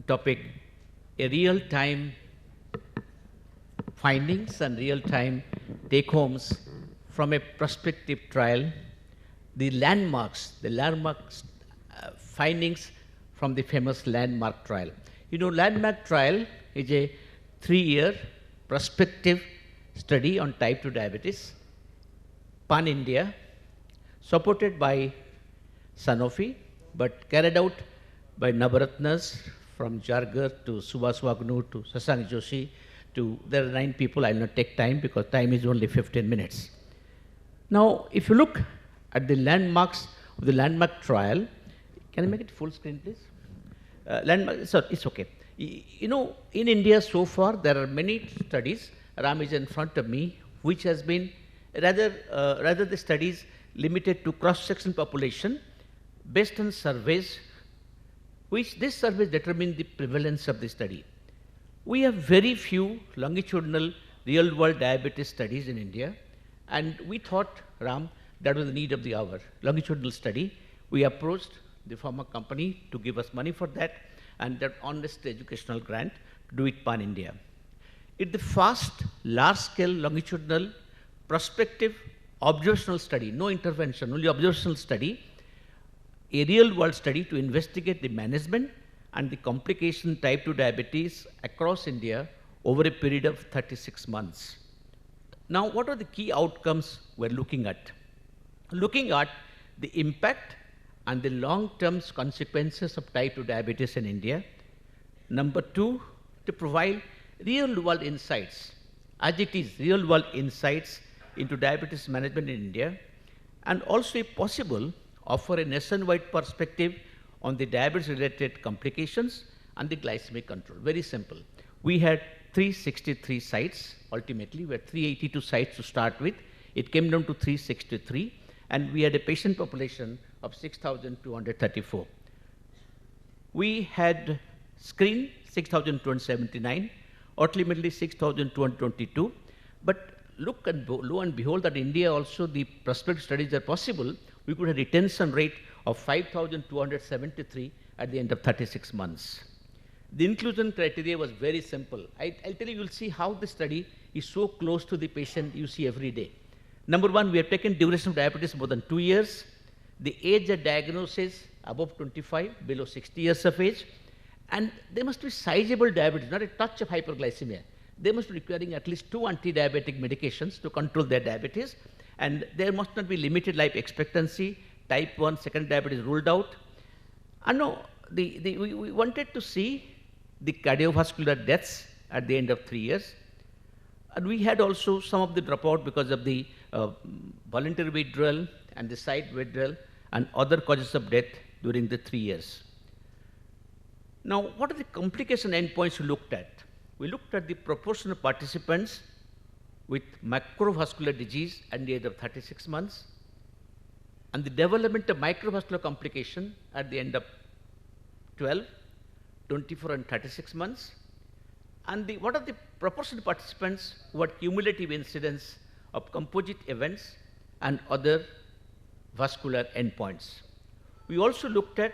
topic, a real-time findings and real-time take-homes from a prospective trial, the landmarks findings from the famous landmark trial. You know, landmark trial is a 3-year prospective study on type 2 diabetes, pan-India, supported by Sanofi, but carried out by Navaratnas from Jargar to Subhas Wagnu to Sasank Joshi to, there are 9 people. I will not take time because time is only 15 minutes. Now, if you look at the landmarks of the landmark trial, can I make it full screen, please? It's okay. You know, in India so far, there are many studies. Ram is in front of me, which has been rather the studies limited to cross-section population based on surveys, which this surveys determine the prevalence of the study. We have very few longitudinal real-world diabetes studies in India, and we thought, Ram, that was the need of the hour, longitudinal study. We approached the pharma company to give us money for that, and that honest educational grant to do it pan-India. It's the first large-scale longitudinal prospective observational study, no intervention, only observational study, a real-world study to investigate the management and the complication type 2 diabetes across India over a period of 36 months. Now, what are the key outcomes we're looking at? Looking at the impact and the long-term consequences of type 2 diabetes in India. Number 2, to provide real-world insights, as it is real-world insights into diabetes management in India, and also, if possible, offer a nationwide perspective on the diabetes-related complications and the glycemic control. Very simple. We had 363 sites. Ultimately, we had 382 sites to start with. It came down to 363, and we had a patient population of 6,234. We had screened 6,279, ultimately 6,222. But lo and behold, that in India also the prospective studies are possible. We could have a retention rate of 5,273 at the end of 36 months. The inclusion criteria was very simple. I'll tell you, you'll see how the study is so close to the patient you see every day. Number 1, we have taken duration of diabetes more than 2 years. The age of diagnosis above 25, below 60 years of age. And there must be sizable diabetes, not a touch of hyperglycemia. They must be requiring at least 2 anti-diabetic medications to control their diabetes. And there must not be limited life expectancy. Type 1 secondary diabetes ruled out. And no, we wanted to see the cardiovascular deaths at the end of 3 years. And we had also some of the dropout because of the voluntary withdrawal and the site withdrawal and other causes of death during the 3 years. Now, what are the complication endpoints we looked at? We looked at the proportion of participants with macrovascular disease at the age of 36 months, and the development of microvascular complication at the end of 12, 24, and 36 months, and what are the proportion of participants who had cumulative incidence of composite events and other vascular endpoints. We also looked at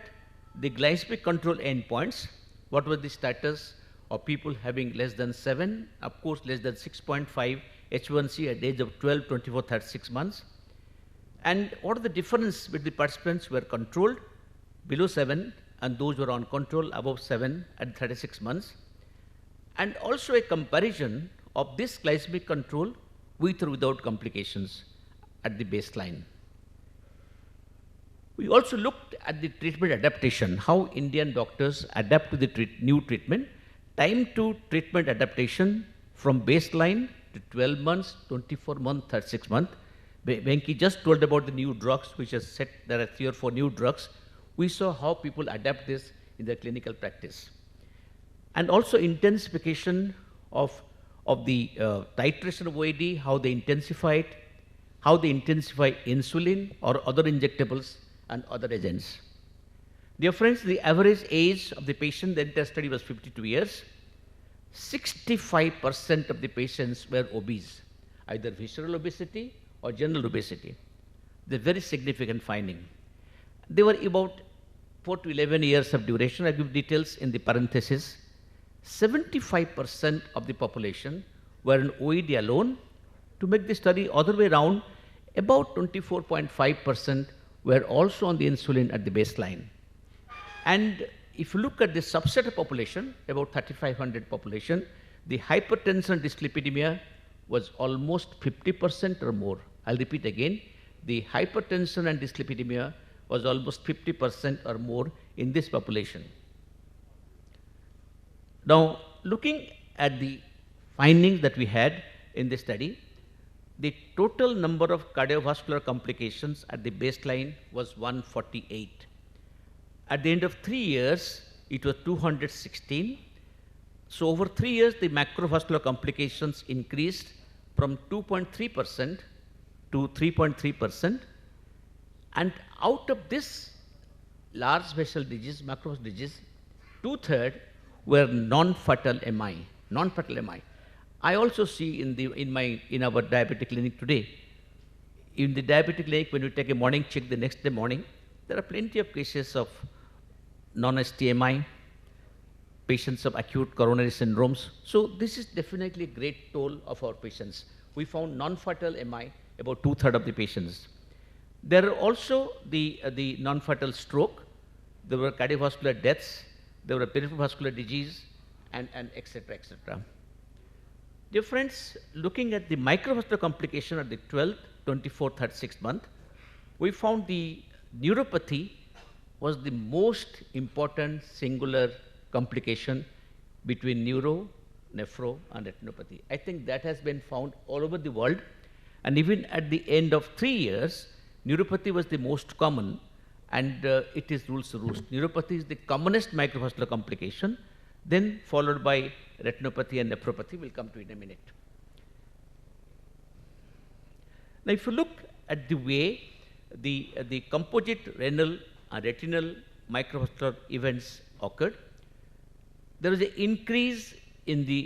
the glycemic control endpoints. What was the status of people having less than 7, of course less than 6.5 H1C at the age of 12, 24, 36 months. And what are the difference between the participants who were controlled below 7 and those who were on control above 7 at 36 months. And also a comparison of this glycemic control with or without complications at the baseline. We also looked at the treatment adaptation, how Indian doctors adapt to the new treatment. Time to treatment adaptation from baseline to 12 months, 24 months, 36 months. Venki just told about the new drugs, which has said there are 3 or 4 new drugs. We saw how people adapt this in their clinical practice. And also intensification of the titration of OAD, how they intensify it, how they intensify insulin or other injectables and other agents. Dear friends, the average age of the patient, the entire study was 52 years. 65% of the patients were obese, either visceral obesity or general obesity. The very significant finding. There were about 4 to 11 years of duration. I give details in the parenthesis. 75% of the population were in OED alone. To make the study other way around, about 24.5% were also on the insulin at the baseline. And if you look at the subset of population, about 3,500 population, the hypertension dyslipidemia was almost 50% or more. I'll repeat again, the hypertension and dyslipidemia was almost 50% or more in this population. Now, looking at the findings that we had in the study, the total number of cardiovascular complications at the baseline was 148. At the end of 3 years, it was 216. So over 3 years, the macrovascular complications increased from 2.3% to 3.3%. And out of this large vessel disease, macrovascular disease, 2/3 were non-fatal MI, non-fatal MI. I also see in our diabetic clinic today, in the diabetic clinic, when you take a morning check the next day morning, there are plenty of cases of non-STMI, patients of acute coronary syndromes. So this is definitely a great toll of our patients. We found non-fatal MI about 2/3 of the patients. There are also the non-fatal stroke. There were cardiovascular deaths. There were peripheral vascular disease, and et cetera, et cetera. Dear friends, looking at the microvascular complication at the 12th, 24th, 36th month, we found the neuropathy was the most important singular complication between neuro, nephro, and retinopathy. I think that has been found all over the world. And even at the end of 3 years, neuropathy was the most common, and it is rules the roost. Neuropathy is the commonest microvascular complication, then followed by retinopathy and nephropathy. We'll come to in a minute. Now, if you look at the way the composite renal and retinal microvascular events occurred, there was an increase in the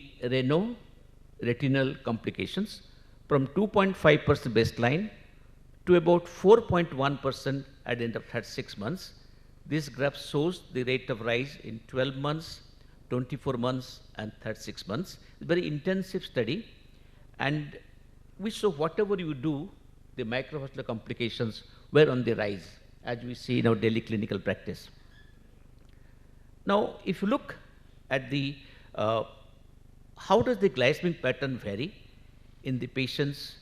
retinal complications from 2.5% baseline to about 4.1% at the end of 36 months. This graph shows the rate of rise in 12 months, 24 months, and 36 months. It's a very intensive study, and we saw whatever you do, the microvascular complications were on the rise, as we see in our daily clinical practice. Now, if you look at the how does the glycemic pattern vary in the patients,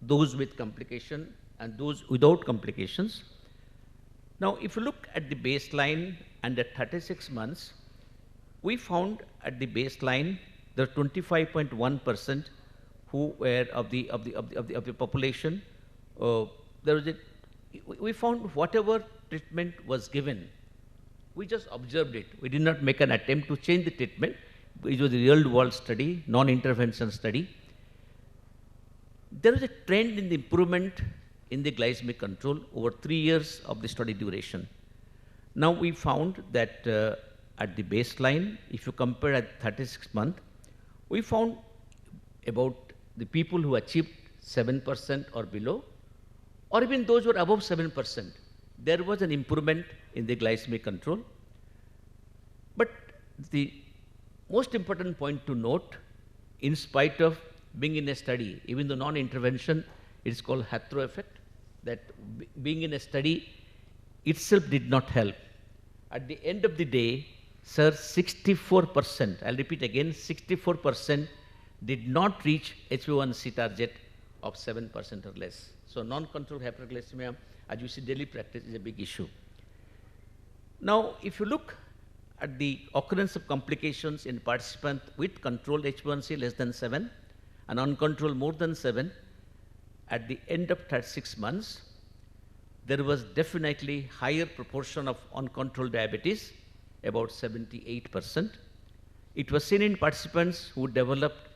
those with complication and those without complications. Now, if you look at the baseline and at 36 months, we found at the baseline there are 25.1% who were of the population. We found whatever treatment was given, we just observed it. We did not make an attempt to change the treatment. It was a real-world study, non-intervention study. There was a trend in the improvement in the glycemic control over 3 years of the study duration. Now we found that at the baseline, if you compare at 36 months, we found about the people who achieved 7% or below, or even those who were above 7%, there was an improvement in the glycemic control. But the most important point to note, in spite of being in a study, even though non-intervention, it is called Hatro effect, that being in a study itself did not help. At the end of the day, sir, 64%, I'll repeat again, 64% did not reach HbA1c target of 7% or less. So non-controlled hyperglycemia, as you see daily practice, is a big issue. Now, if you look at the occurrence of complications in participants with controlled HbA1c less than 7 and uncontrolled more than 7, at the end of 36 months, there was definitely higher proportion of uncontrolled diabetes, about 78%. It was seen in participants who developed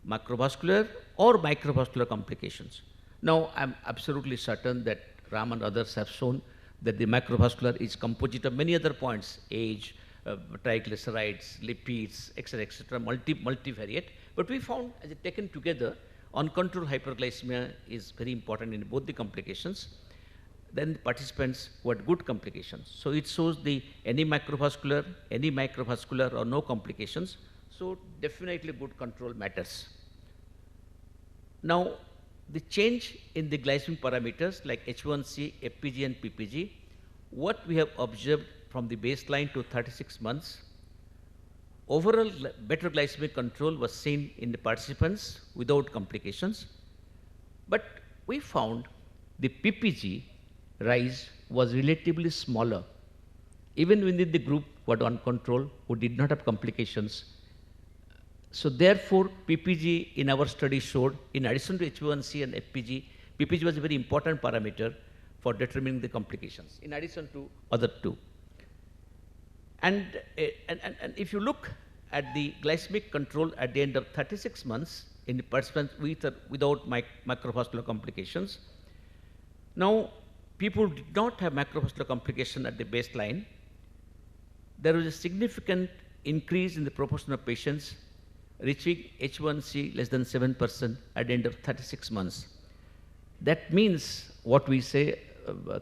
macrovascular or microvascular complications. Now, I'm absolutely certain that Ram and others have shown that the macrovascular is composite of many other points, age, triglycerides, lipids, etc., multivariate. But we found, as it taken together, uncontrolled hyperglycemia is very important in both the complications. then the participants who had good complications. So it shows the any microvascular or no complications. So definitely good control matters. Now, the change in the glycemic parameters like H1C, FPG and PPG, what we have observed from the baseline to 36 months, overall better glycemic control was seen in the participants without complications. But we found the PPG rise was relatively smaller, even within the group who had uncontrolled, who did not have complications. So therefore, PPG in our study showed, in addition to H1C and FPG, PPG was a very important parameter for determining the complications, in addition to other two. And if you look at the glycemic control at the end of 36 months in the participants with or without macrovascular complications, now people who did not have macrovascular complication at the baseline, there was a significant increase in the proportion of patients reaching H1C less than 7% at the end of 36 months. That means what we say,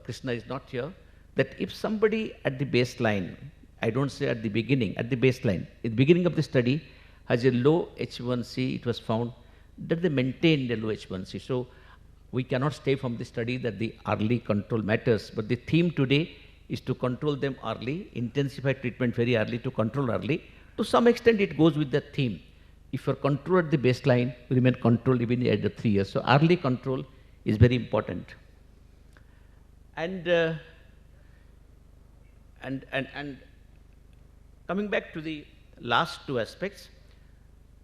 Krishna is not here, that if somebody at the baseline, I don't say at the beginning, at the baseline, at the beginning of the study has a low H1C, it was found that they maintain the low H1C. So we cannot stay from the study that the early control matters, but the theme today is to control them early, intensify treatment very early to control early. To some extent it goes with the theme. If you're controlled at the baseline, you remain controlled even at the 3 years. So early control is very important. And coming back to the last two aspects,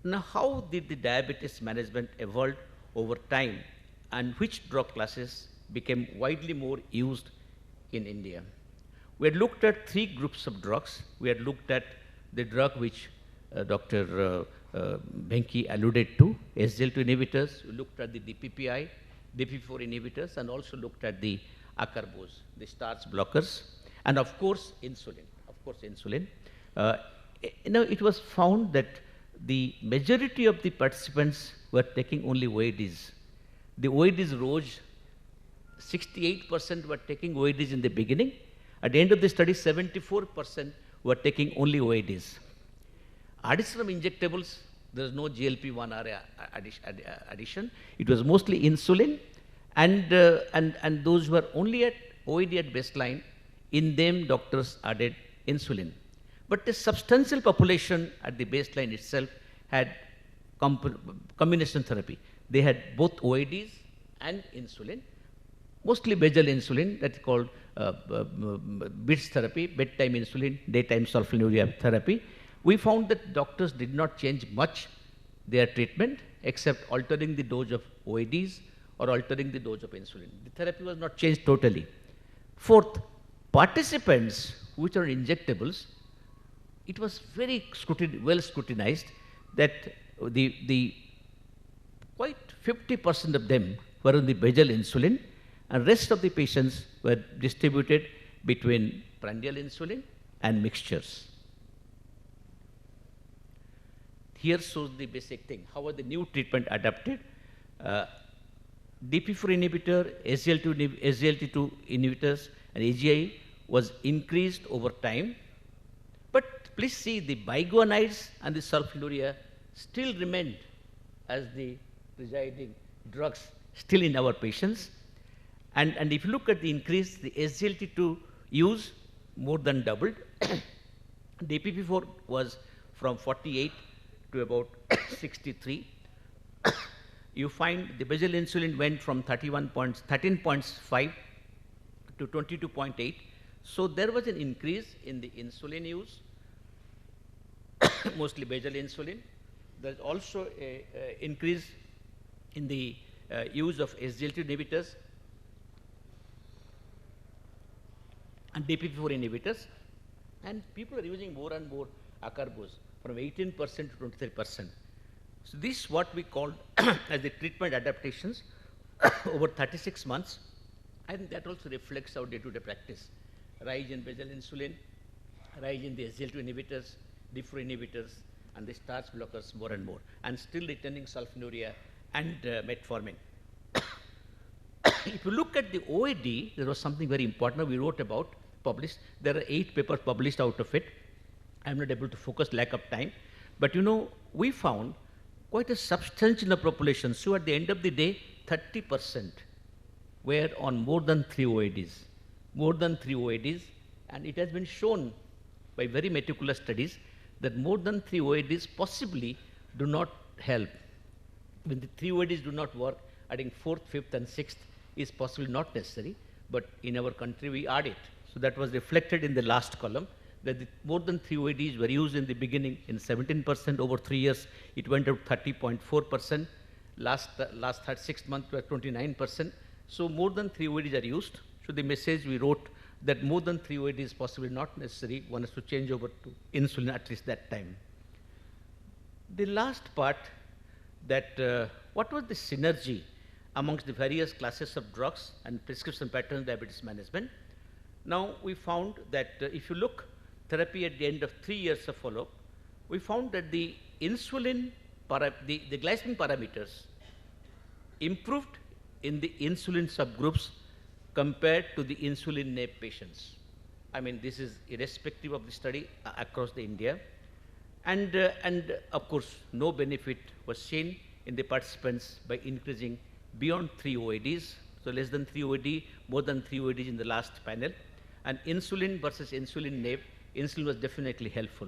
now how did the diabetes management evolve over time and which drug classes became widely more used in India? We had looked at 3 groups of drugs. We had looked at the drug which Dr. Benki alluded to, SGLT2 inhibitors. We looked at the DPPI, DPP4 inhibitors, and also looked at the acarbose, the starch blockers, and of course insulin. It was found that the majority of the participants were taking only OADs. The OADs rose, 68% were taking OADs in the beginning. At the end of the study, 74% were taking only OADs. Addition of injectables, there is no GLP-1 addition. It was mostly insulin, and those who were only at OAD at baseline, in them doctors added insulin. But the substantial population at the baseline itself had combination therapy. They had both OADs and insulin, mostly basal insulin, that's called BITS therapy, bedtime insulin, daytime sulfonylurea therapy. We found that doctors did not change much their treatment except altering the dose of OADs or altering the dose of insulin. The therapy was not changed totally. Fourth, participants which are injectables, it was very well scrutinized that the quite 50% of them were on the basal insulin, and rest of the patients were distributed between prandial insulin and mixtures. Here shows the basic thing. How are the new treatment adapted? DP4 inhibitor, SGLT2 inhibitors, and AGI was increased over time. But please see, the biguanides and the sulfonylurea still remained as the presiding drugs still in our patients. And if you look at the increase, the SGLT2 use more than doubled. DPP4 was from 48 to about 63. You find the basal insulin went from 13.5 to 22.8. So there was an increase in the insulin use, mostly basal insulin. There's also an increase in the use of SGLT2 inhibitors and DPP4 inhibitors. And people are using more and more acarbose from 18% to 23%. So this is what we call as the treatment adaptations over 36 months. And that also reflects our day-to-day practice. Rise in basal insulin, rise in the SGLT2 inhibitors, DPP4 inhibitors, and the starch blockers more and more, and still returning sulfonylurea and metformin. if you look at the OAD, there was something very important we wrote about, published. There are 8 papers published out of it. I'm not able to focus, lack of time. But we found quite a substantial population. So at the end of the day, 30% were on more than 3 OADs. More than 3 OADs. And it has been shown by very meticulous studies that more than 3 OADs possibly do not help. When the 3 OADs do not work, adding 4th, 5th, and 6th is possibly not necessary. But in our country, we add it. So that was reflected in the last column, that more than 3 OADs were used in the beginning in 17%. Over 3 years, it went up 30.4%. Last 6 months were 29%. So more than 3 OADs are used. So the message we wrote that more than 3 OADs is possibly not necessary. One has to change over to insulin at least that time. The last part, that what was the synergy amongst the various classes of drugs and prescription pattern diabetes management. Now we found that if you look therapy at the end of 3 years of follow-up, we found that the insulin, the glycemic parameters improved in the insulin subgroups compared to the insulin naive patients. I mean, this is irrespective of the study across the India. And of course, no benefit was seen in the participants by increasing beyond 3 OADs. So less than 3 OAD, more than 3 OADs in the last panel. And insulin versus insulin naive, insulin was definitely helpful.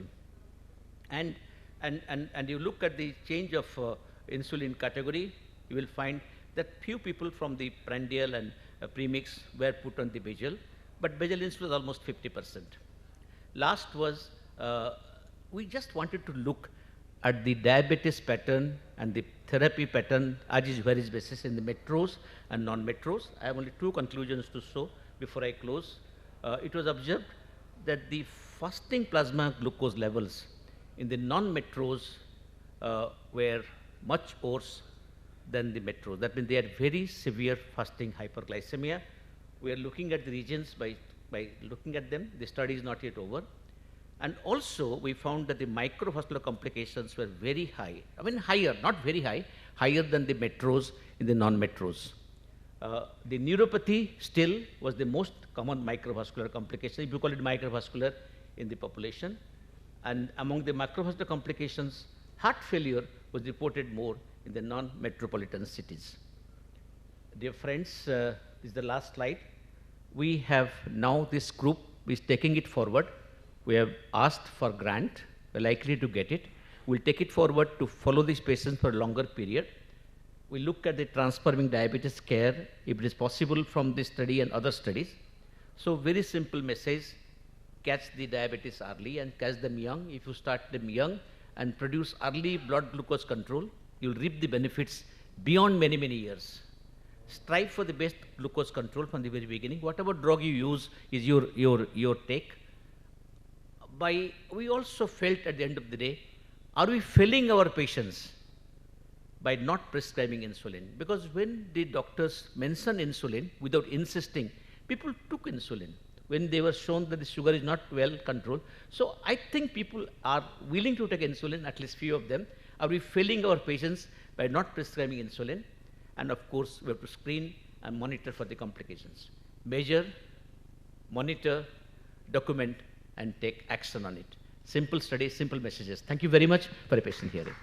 And you look at the change of insulin category, you will find that few people from the prandial and premix were put on the basal, but basal insulin was almost 50%. Last was, we just wanted to look at the diabetes pattern and the therapy pattern as is varies basis in the metros and non-metros. I have only 2 conclusions to show before I close. It was observed that the fasting plasma glucose levels in the non-metros were much worse than the metros. That means they had very severe fasting hyperglycemia. We are looking at the regions by looking at them. The study is not yet over. And also, we found that the microvascular complications were very high. I mean, higher, not very high, higher than the metros in the non-metros. The neuropathy still was the most common microvascular complication, if you call it microvascular in the population. And among the microvascular complications, heart failure was reported more in the non-metropolitan cities. Dear friends, this is the last slide. We have now this group is taking it forward. We have asked for grant, we're likely to get it. We'll take it forward to follow these patients for a longer period. We look at the transforming diabetes care, if it is possible from this study and other studies. So very simple message, catch the diabetes early and catch them young. If you start them young and produce early blood glucose control, you'll reap the benefits beyond many, many years. Strive for the best glucose control from the very beginning. Whatever drug you use is your take. We also felt at the end of the day, are we failing our patients by not prescribing insulin? Because when the doctors mention insulin without insisting, people took insulin when they were shown that the sugar is not well controlled. So I think people are willing to take insulin, at least few of them. Are we failing our patients by not prescribing insulin? And of course, we have to screen and monitor for the complications. Measure, monitor, document, and take action on it. Simple study, simple messages. Thank you very much for your patient hearing.